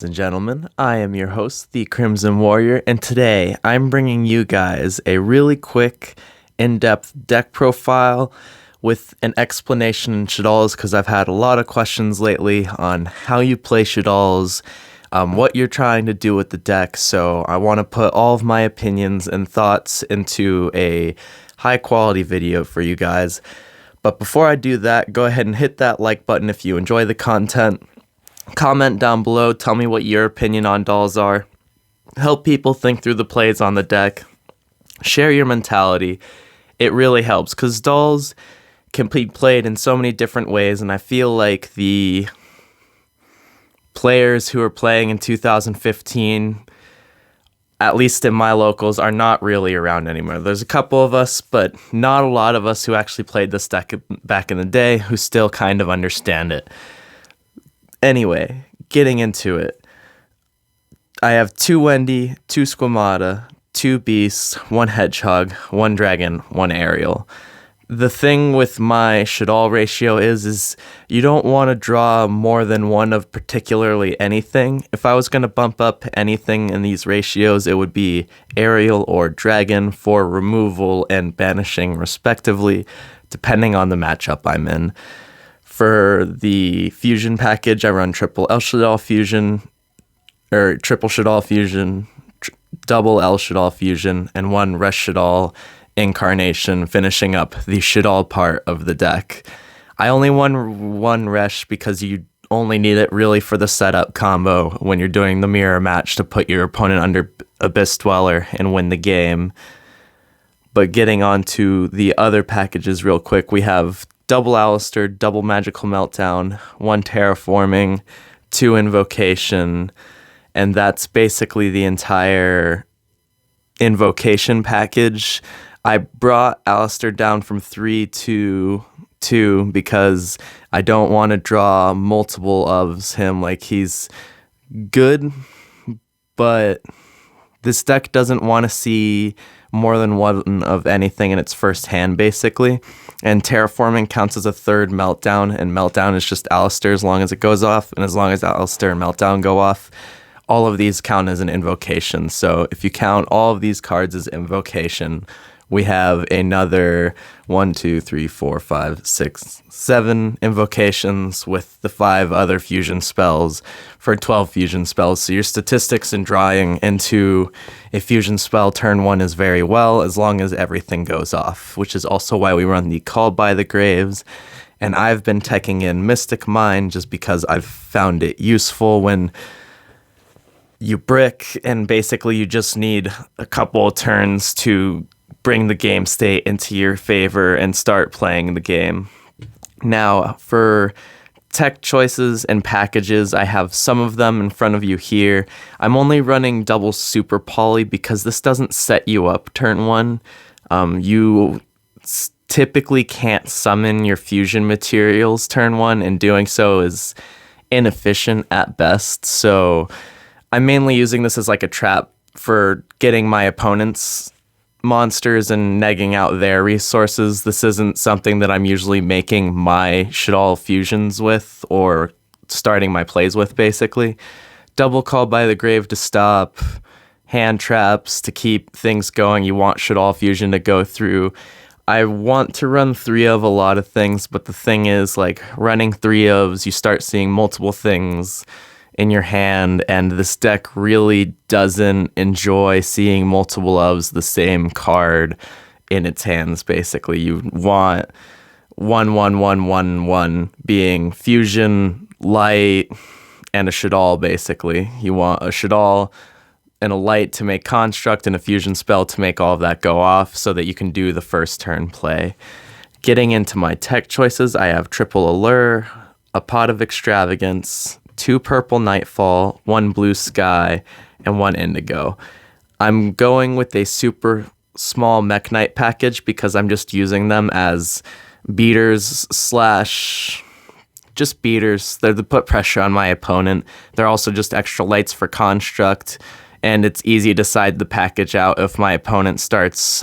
And gentlemen, I am your host, the Crimson Warrior, and today I'm bringing you guys a really quick, in-depth deck profile with an explanation in Shaddolls because I've had a lot of questions lately on how you play Shaddolls, what you're trying to do with the deck, so I want to put all of my opinions and thoughts into a high-quality video for you guys. But before I do that, go ahead and hit that like button if you enjoy the content. Comment down below, tell me what your opinion on dolls are. Help people think through the plays on the deck. Share your mentality. It really helps because dolls can be played in so many different ways, and I feel like the players who are playing in 2015, at least in my locals, are not really around anymore. There's a couple of us, but not a lot of us who actually played this deck back in the day who still kind of understand it. Anyway, getting into it, I have 2 Wendy, 2 Squamata, 2 Beasts, 1 Hedgehog, 1 Dragon, 1 Aerial. The thing with my Shaddoll ratio is you don't want to draw more than one of particularly anything. If I was going to bump up anything in these ratios, it would be Aerial or Dragon for removal and banishing respectively, depending on the matchup I'm in. For the fusion package, I run triple L Shaddoll fusion, or triple Shaddoll fusion, double L Shaddoll fusion, and 1 Resh Shaddoll incarnation, finishing up the Shaddoll part of the deck. I only won 1 Resh because you only need it really for the setup combo when you're doing the mirror match to put your opponent under Abyss Dweller and win the game. But getting on to the other packages real quick, we have double Alistair, double Magical Meltdown, 1 Terraforming, 2 Invocation, and that's basically the entire Invocation package. I brought Alistair down from 3 to 2 because I don't want to draw multiple of him. Like, he's good, but this deck doesn't want to see more than one of anything in its first hand, basically. And Terraforming counts as a 3rd Meltdown, and Meltdown is just Alistair as long as it goes off, and as long as Alistair and Meltdown go off, all of these count as an invocation. So if you count all of these cards as invocation, we have another 1, 2, 3, 4, 5, 6, 7 invocations with the 5 other fusion spells for 12 fusion spells. So your statistics in drawing into a fusion spell turn 1 is very well, as long as everything goes off, which is also why we run the Call by the Graves. And I've been teching in Mystic Mine just because I've found it useful when you brick and basically you just need a couple of turns to bring the game state into your favor and start playing the game. Now, for tech choices and packages, I have some of them in front of you here. I'm only running double Super Poly because this doesn't set you up turn 1. You typically can't summon your fusion materials turn 1, and doing so is inefficient at best. So I'm mainly using this as like a trap for getting my opponent's monsters and negging out their resources. This isn't something that I'm usually making my Shaddoll fusions with or starting my plays with, basically. Double Call by the Grave to stop, hand traps to keep things going. You want Shaddoll fusion to go through. I want to run 3 of a lot of things, but the thing is, like, running 3 ofs, you start seeing multiple things in your hand, and this deck really doesn't enjoy seeing multiple ofs the same card in its hands, basically. You want 1, 1, 1, 1, 1 being fusion, light, and a Shaddoll, basically. You want a Shaddoll and a light to make construct and a fusion spell to make all of that go off so that you can do the first turn play. Getting into my tech choices, I have triple Allure, a Pot of Extravagance, 2 purple Nightfall, 1 blue Sky, and 1 indigo. I'm going with a super small Mech Knight package because I'm just using them as beaters slash just beaters. They're to put pressure on my opponent. They're also just extra lights for construct, and it's easy to side the package out if my opponent starts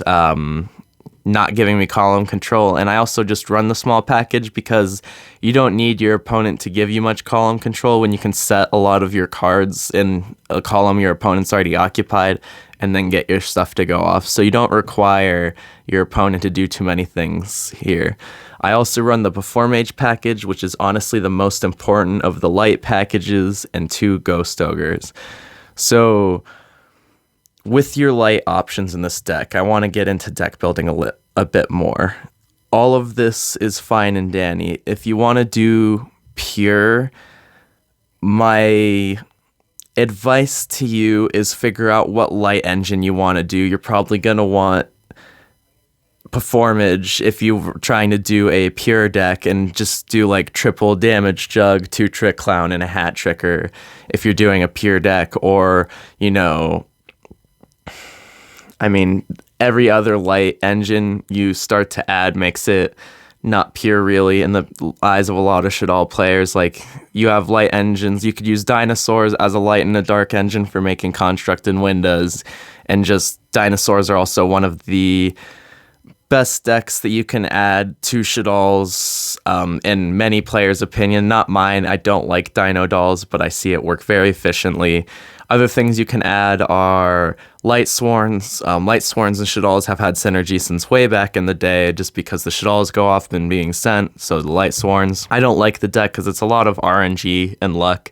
not giving me column control. And I also just run the small package because you don't need your opponent to give you much column control when you can set a lot of your cards in a column your opponent's already occupied and then get your stuff to go off. So you don't require your opponent to do too many things here. I also run the Before Mage package, which is honestly the most important of the light packages, and 2 Ghost Ogres. So with your light options in this deck, I want to get into deck building a bit more. All of this is fine and dandy. If you want to do pure, my advice to you is figure out what light engine you want to do. You're probably going to want Performage if you're trying to do a pure deck and just do like triple damage jug, 2 trick clown, and a hat tricker if you're doing a pure deck. Or, you know, I mean, every other light engine you start to add makes it not pure really in the eyes of a lot of Shaddoll players. Like, you have light engines, you could use dinosaurs as a light and a dark engine for making construct and windows, and just dinosaurs are also one of the best decks that you can add to Shaddolls, in many players' opinion. Not mine. I don't like dino dolls, but I see it work very efficiently. Other things you can add are Light Sworns. Light Sworns and Shaddolls have had synergy since way back in the day, just because the Shaddolls go off and being sent, so the Light Sworns. I don't like the deck because it's a lot of RNG and luck,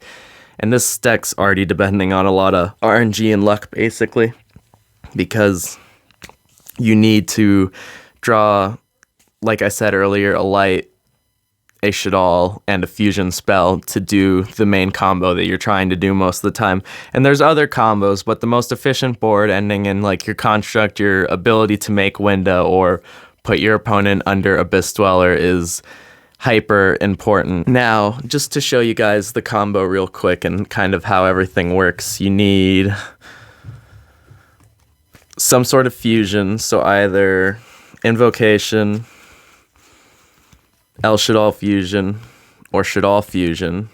and this deck's already depending on a lot of RNG and luck, basically, because you need to draw, like I said earlier, a light, a Shaddoll, and a fusion spell to do the main combo that you're trying to do most of the time. And there's other combos, but the most efficient board ending in like your construct, your ability to make window or put your opponent under Abyss Dweller is hyper important. Now, just to show you guys the combo real quick and kind of how everything works, you need some sort of fusion, so either Invocation, El Shaddoll Fusion, or Shaddoll Fusion.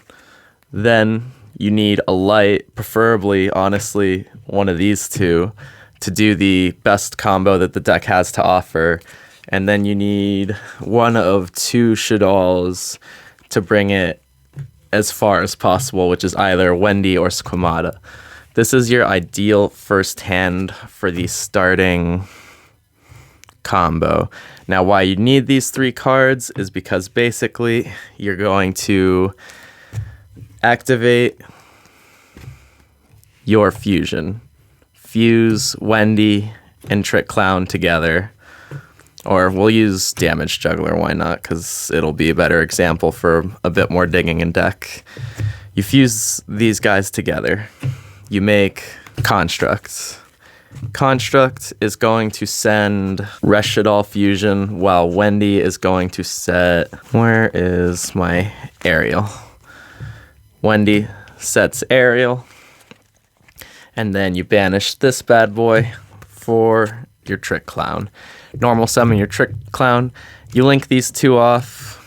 Then you need a light, preferably, honestly, one of these two, to do the best combo that the deck has to offer. And then you need one of 2 Shaddolls to bring it as far as possible, which is either Wendy or Squamata. This is your ideal first hand for the starting combo. Now, why you need these 3 cards is because basically you're going to activate your fusion. Fuse Wendy and Trick Clown together. Or we'll use Damage Juggler, why not? Because it'll be a better example for a bit more digging in deck. You fuse these guys together. You make constructs. Construct is going to send Shaddoll Fusion, while Wendy is going to set... Where is my Ariel? Wendy sets Ariel. And then you banish this bad boy for your Trick Clown. Normal summon your Trick Clown. You link these 2 off.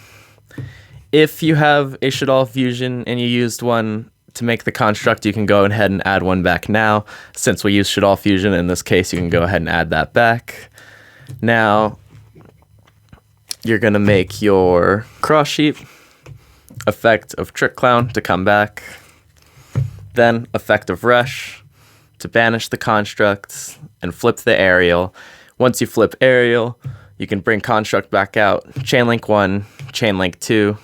If you have a Shaddoll Fusion and you used one to make the construct, you can go ahead and add one back now. Since we use Shaddoll Fusion in this case, you can go ahead and add that back. Now, you're going to make your Cross Sheep, effect of Trick Clown to come back, then effect of Rush to banish the construct and flip the Ariel. Once you flip Ariel, you can bring construct back out, Chainlink 1, Chainlink 2,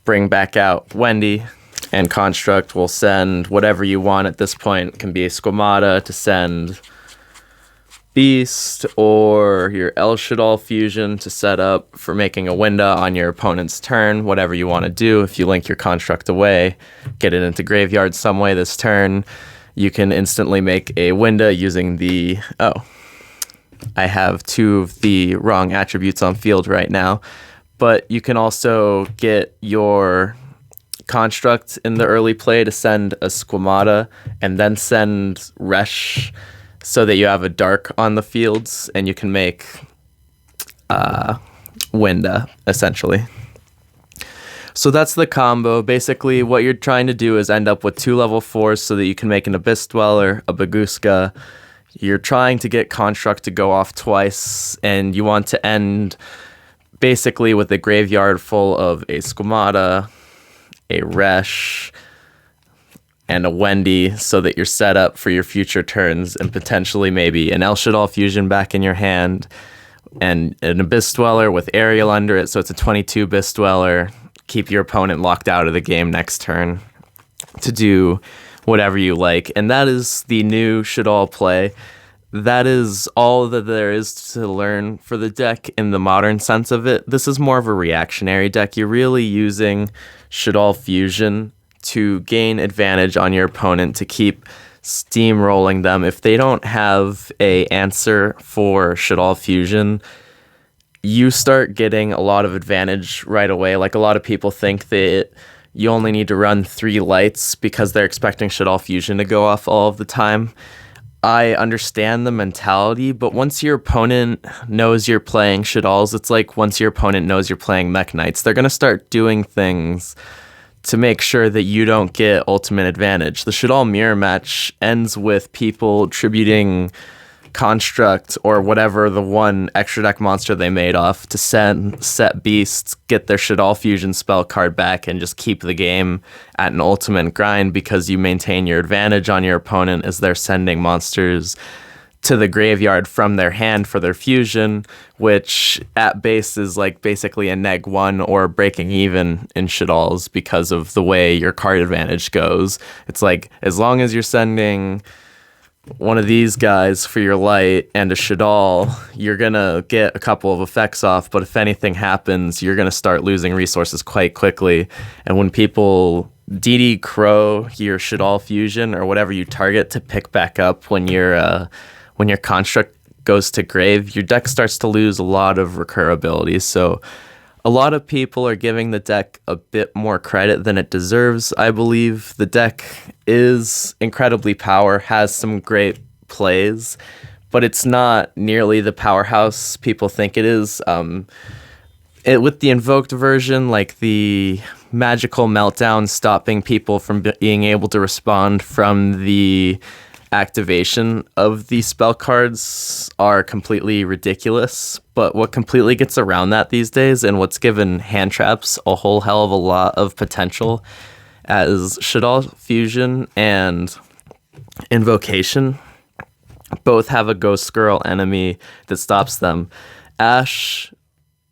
bring back out Wendy, and construct will send whatever you want at this point. It can be a Squamata to send Beast, or your El Shaddoll Fusion to set up for making a window on your opponent's turn, whatever you want to do. If you link your construct away, get it into graveyard some way this turn, you can instantly make a window using the... Oh, I have 2 of the wrong attributes on field right now. But you can also get your construct in the early play to send a Squamata and then send Resh so that you have a dark on the fields and you can make Winda, essentially. So that's the combo. Basically, what you're trying to do is end up with 2 level 4s so that you can make an Abyss Dweller, a Baguska, You're trying to get Construct to go off twice, and you want to end basically with a graveyard full of a Squamata, a Resh, and a Wendy, so that you're set up for your future turns and potentially maybe an El Shaddoll Fusion back in your hand and an Abyss Dweller with Aerial under it, so it's a 22 Abyss Dweller. Keep your opponent locked out of the game next turn to do whatever you like. And that is the new Shaddoll play. That is all that there is to learn for the deck in the modern sense of it. This is more of a reactionary deck. You're really using Shaddoll Fusion to gain advantage on your opponent, to keep steamrolling them. If they don't have a answer for Shaddoll Fusion, you start getting a lot of advantage right away. Like, a lot of people think that you only need to run 3 lights because they're expecting Shaddoll Fusion to go off all of the time. I understand the mentality, but once your opponent knows you're playing Shaddolls, it's like once your opponent knows you're playing Mech Knights, they're going to start doing things to make sure that you don't get ultimate advantage. The Shaddoll Mirror Match ends with people tributing Construct or whatever the one extra deck monster they made off to set beasts, get their Shaddoll Fusion spell card back, and just keep the game at an ultimate grind because you maintain your advantage on your opponent as they're sending monsters to the graveyard from their hand for their fusion, which at base is like basically a -1 or breaking even in Shaddolls because of the way your card advantage goes. It's like, as long as you're sending one of these guys for your light and a Shaddoll, you're gonna get a couple of effects off, but if anything happens, you're gonna start losing resources quite quickly. And when people DD Crow your Shaddoll Fusion or whatever you target to pick back up when your Construct goes to grave, your deck starts to lose a lot of recurability. So a lot of people are giving the deck a bit more credit than it deserves. I believe the deck is incredibly has some great plays, but it's not nearly the powerhouse people think it is. With the invoked version, like the magical meltdown stopping people from being able to respond from the activation of the spell cards are completely ridiculous, but what completely gets around that these days, and what's given hand traps a whole hell of a lot of potential, as Shaddoll Fusion and Invocation both have a Ghost Girl enemy that stops them. Ash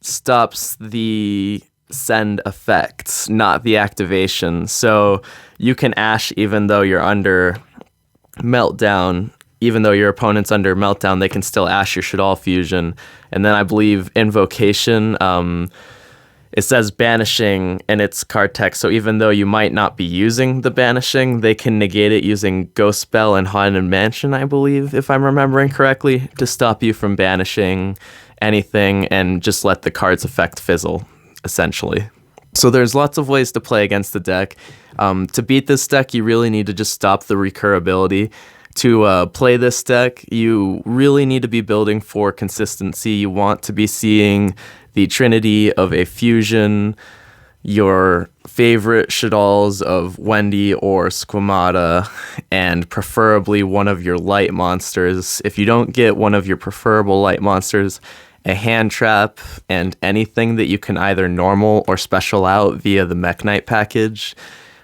stops the send effects, not the activation, so you can Ash even though you're under Meltdown. Even though your opponent's under Meltdown, they can still Ash your Shaddoll Fusion. And then I believe Invocation, it says Banishing in its card text, so even though you might not be using the Banishing, they can negate it using Ghost Spell and Haunted Mansion, I believe, if I'm remembering correctly, to stop you from banishing anything and just let the card's effect fizzle, essentially. So there's lots of ways to play against the deck. To beat this deck, you really need to just stop the recurability. To play this deck, you really need to be building for consistency. You want to be seeing the trinity of a fusion, your favorite Shaddolls of Wendy or Squamata, and preferably one of your light monsters. If you don't get one of your preferable light monsters, a hand trap, and anything that you can either normal or special out via the Mech Knight package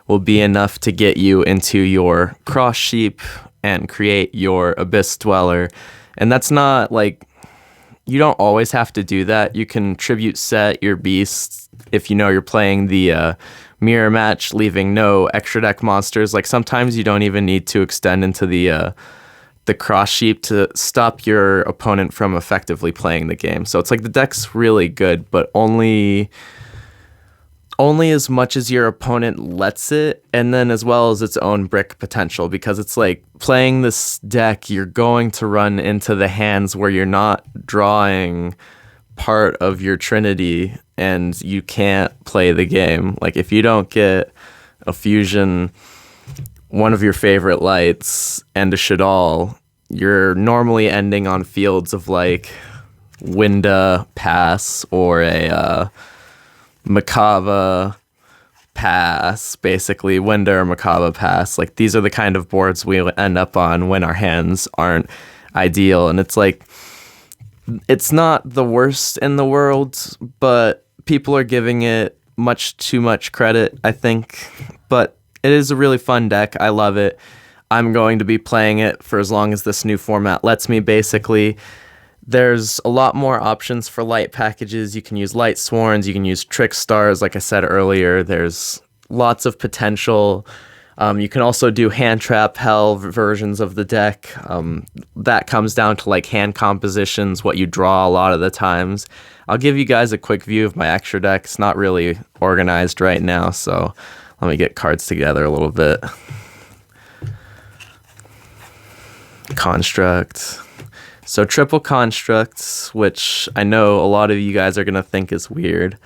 will be enough to get you into your Cross Sheep and create your Abyss Dweller. And that's not like, you don't always have to do that. You can tribute set your beasts if you know you're playing the mirror match, leaving no extra deck monsters. Like, sometimes you don't even need to extend into the Cross Sheep to stop your opponent from effectively playing the game. So it's like the deck's really good, but only as much as your opponent lets it, and then as well as its own brick potential, because it's like playing this deck, you're going to run into the hands where you're not drawing part of your trinity and you can't play the game. Like, if you don't get a fusion, one of your favorite lights, and a Shaddoll, you're normally ending on fields of like Winda Pass or a Makava Pass, basically Winda or Makava Pass. Like, these are the kind of boards we end up on when our hands aren't ideal. And it's like, it's not the worst in the world, but people are giving it much too much credit, I think. But it is a really fun deck. I love it. I'm going to be playing it for as long as this new format lets me, basically. There's a lot more options for light packages. You can use light sworns, you can use trick stars, like I said earlier. There's lots of potential. You can also do hand trap hell versions of the deck. That comes down to like hand compositions, what you draw a lot of the times. I'll give you guys a quick view of my extra deck. It's not really organized right now, so let me get cards together a little bit. Construct. So triple constructs, which I know a lot of you guys are gonna think is weird.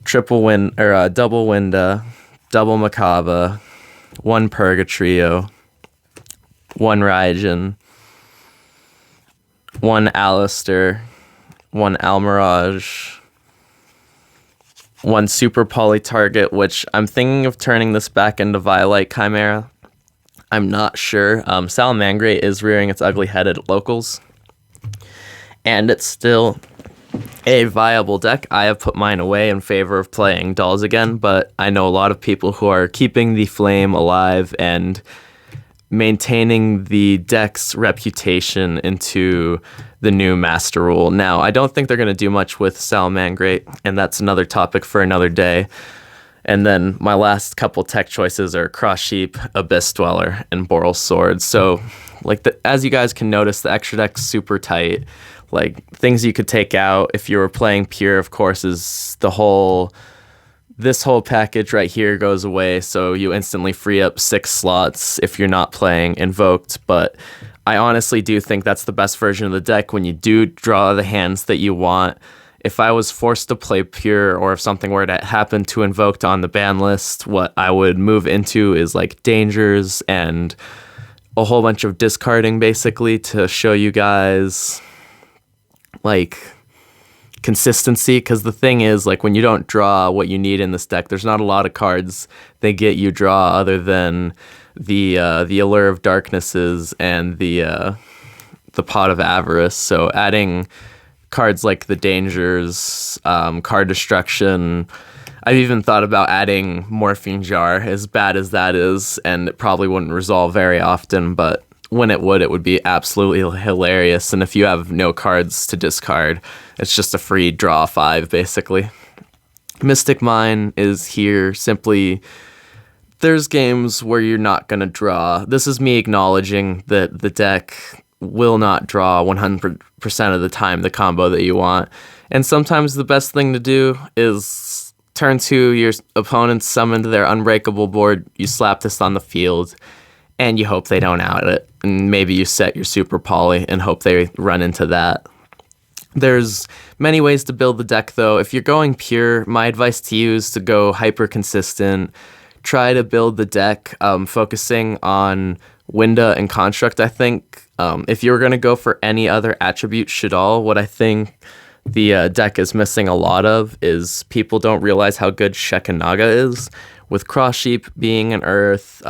Double Winda, double Macabre, one Purgatrio, one Raijin, one Alistair, one Almirage, one Super Poly Target, which I'm thinking of turning this back into Violite Chimera. I'm not sure. Salamangreat is rearing its ugly head at locals, and it's still a viable deck. I have put mine away in favor of playing dolls again, but I know a lot of people who are keeping the flame alive and maintaining the deck's reputation into the new Master Rule. Now, I don't think they're going to do much with Salamangreat, and that's another topic for another day. And then my last couple tech choices are Cross Sheep, Abyss Dweller, and Boral Sword. So, like, as you guys can notice, the extra deck's super tight. Like, things you could take out if you were playing pure, of course, is this whole package right here goes away, so you instantly free up 6 slots if you're not playing Invoked. But I honestly do think that's the best version of the deck when you do draw the hands that you want. If I was forced to play pure, or if something were to happen to Invoked on the ban list, what I would move into is like dangers and a whole bunch of discarding, basically, to show you guys like consistency. Because the thing is, like, when you don't draw what you need in this deck, there's not a lot of cards that get you draw other than the Allure of Darknesses and the Pot of Avarice. So adding cards like the Dangers, Card Destruction. I've even thought about adding Morphine Jar, as bad as that is, and it probably wouldn't resolve very often, but when it would be absolutely hilarious. And if you have no cards to discard, it's just a free draw 5, basically. Mystic Mine is here simply. There's games where you're not going to draw. This is me acknowledging that the deck will not draw 100% of the time the combo that you want. And sometimes the best thing to do is turn 2, your opponents summon to their Unbreakable board, you slap this on the field, and you hope they don't out it. And maybe you set your Super Poly and hope they run into that. There's many ways to build the deck, though. If you're going pure, my advice to you is to go hyper consistent. Try to build the deck focusing on Winda and Construct, I think. If you're going to go for any other attribute, Shaddoll, what I think the deck is missing a lot of is people don't realize how good Shekinaga is. With Cross Sheep being an Earth,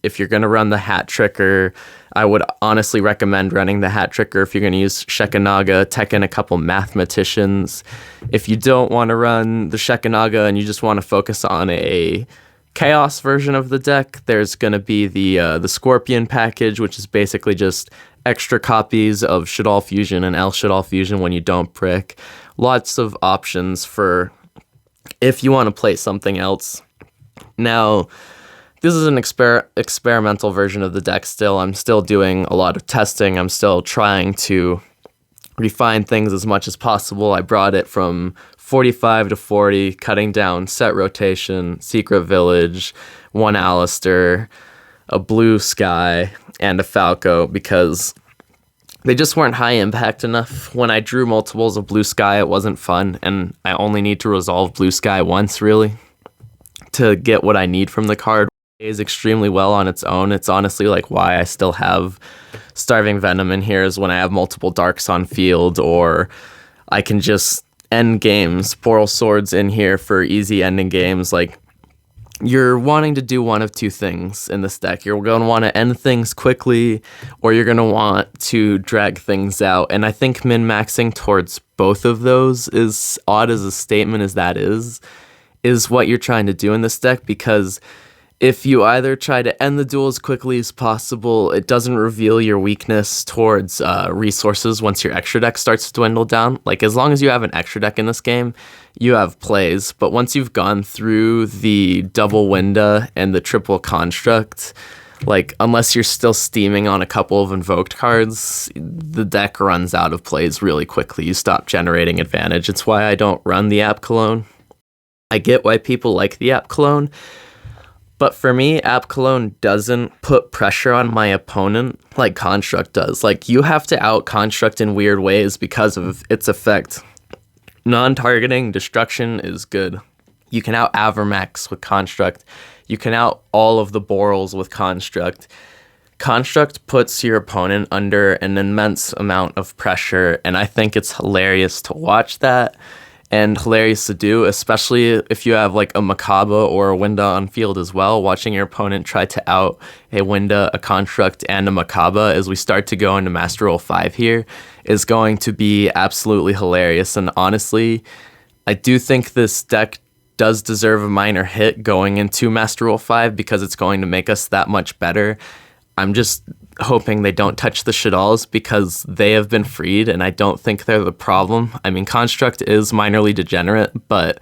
if you're going to run the Hat Tricker, I would honestly recommend running the Hat Tricker if you're going to use Shekinaga, tech in a couple Mathematicians. If you don't want to run the Shekinaga and you just want to focus on a Chaos version of the deck, there's going to be the Scorpion package, which is basically just extra copies of Shaddoll Fusion and El Shaddoll Fusion when you don't brick. Lots of options for if you want to play something else. Now, this is an experimental version of the deck still. I'm still doing a lot of testing. I'm still trying to refine things as much as possible. I brought it from 45 to 40, cutting down Set Rotation, Secret Village, one Alistair, a Blue Sky, and a Falco, because they just weren't high impact enough. When I drew multiples of Blue Sky, it wasn't fun, and I only need to resolve Blue Sky once, really, to get what I need from the card. It is extremely well on its own. It's honestly like why I still have Starving Venom in here, is when I have multiple Darks on field, or I can just end games. Boral Swords in here for easy ending games. Like, you're wanting to do one of two things in this deck. You're going to want to end things quickly, or you're going to want to drag things out. And I think min-maxing towards both of those, is odd as a statement as that is what you're trying to do in this deck, because if you either try to end the duel as quickly as possible, it doesn't reveal your weakness towards resources once your extra deck starts to dwindle down. Like, as long as you have an extra deck in this game, you have plays. But once you've gone through the double Winda and the triple construct, like, unless you're still steaming on a couple of invoked cards, the deck runs out of plays really quickly. You stop generating advantage. It's why I don't run the app cologne. I get why people like the app cologne, but for me, app cologne doesn't put pressure on my opponent like construct does. Like, you have to out construct in weird ways because of its effect. Non-targeting destruction is good. You can out Avermax with construct. You can out all of the Borals with construct. Construct puts your opponent under an immense amount of pressure, and I think it's hilarious to watch that. And hilarious to do, especially if you have like a Makaba or a Winda on field as well. Watching your opponent try to out a Winda, a Construct, and a Makaba as we start to go into Master Roll 5 here is going to be absolutely hilarious. And honestly, I do think this deck does deserve a minor hit going into Master Roll 5 because it's going to make us that much better. I'm just hoping they don't touch the Shaddolls because they have been freed, and I don't think they're the problem. I mean, Construct is minorly degenerate, but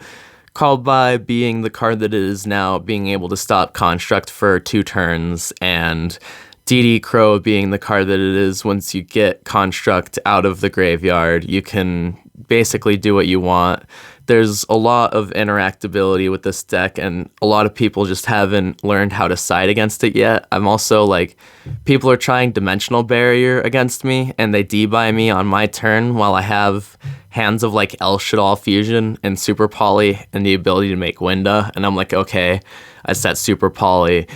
Called By being the card that it is now, being able to stop Construct for 2 turns, and DD Crow being the card that it is, once you get Construct out of the graveyard, you can basically do what you want. There's a lot of interactability with this deck, and a lot of people just haven't learned how to side against it yet. I'm also like, people are trying Dimensional Barrier against me, and they debuy me on my turn while I have hands of like El Shaddoll Fusion and Super Poly and the ability to make Winda. And I'm like, okay, I set Super Poly,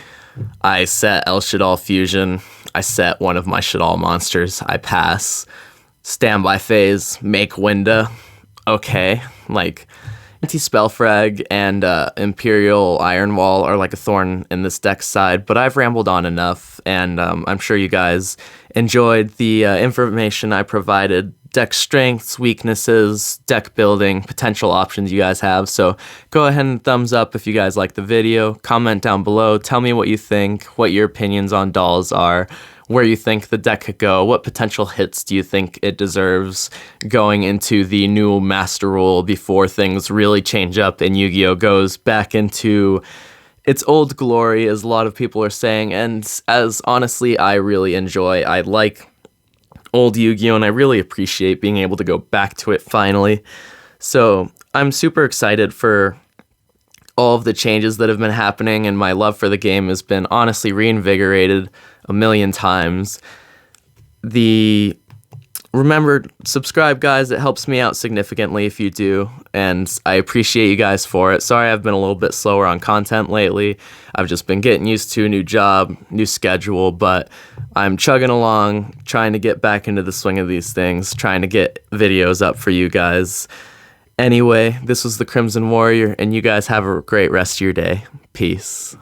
I set El Shaddoll Fusion, I set one of my Shaddoll monsters, I pass. Standby phase, make Winda. Okay, like, Anti-Spell Frag and Imperial Iron Wall are like a thorn in this deck's side, but I've rambled on enough, and I'm sure you guys enjoyed the information I provided, deck strengths, weaknesses, deck building, potential options you guys have. So go ahead and thumbs up if you guys like the video, comment down below, tell me what you think, what your opinions on dolls are, where you think the deck could go, what potential hits do you think it deserves going into the new Master Rule before things really change up and Yu-Gi-Oh! Goes back into its old glory, as a lot of people are saying, and as honestly I really enjoy. I like old Yu-Gi-Oh! And I really appreciate being able to go back to it finally. So I'm super excited for all of the changes that have been happening, and my love for the game has been honestly reinvigorated a million times. Remember, subscribe, guys. It helps me out significantly if you do, and I appreciate you guys for it. Sorry I've been a little bit slower on content lately. I've just been getting used to a new job, new schedule, but I'm chugging along, trying to get back into the swing of these things, trying to get videos up for you guys. Anyway, this was the Crimson Warrior, and you guys have a great rest of your day. Peace.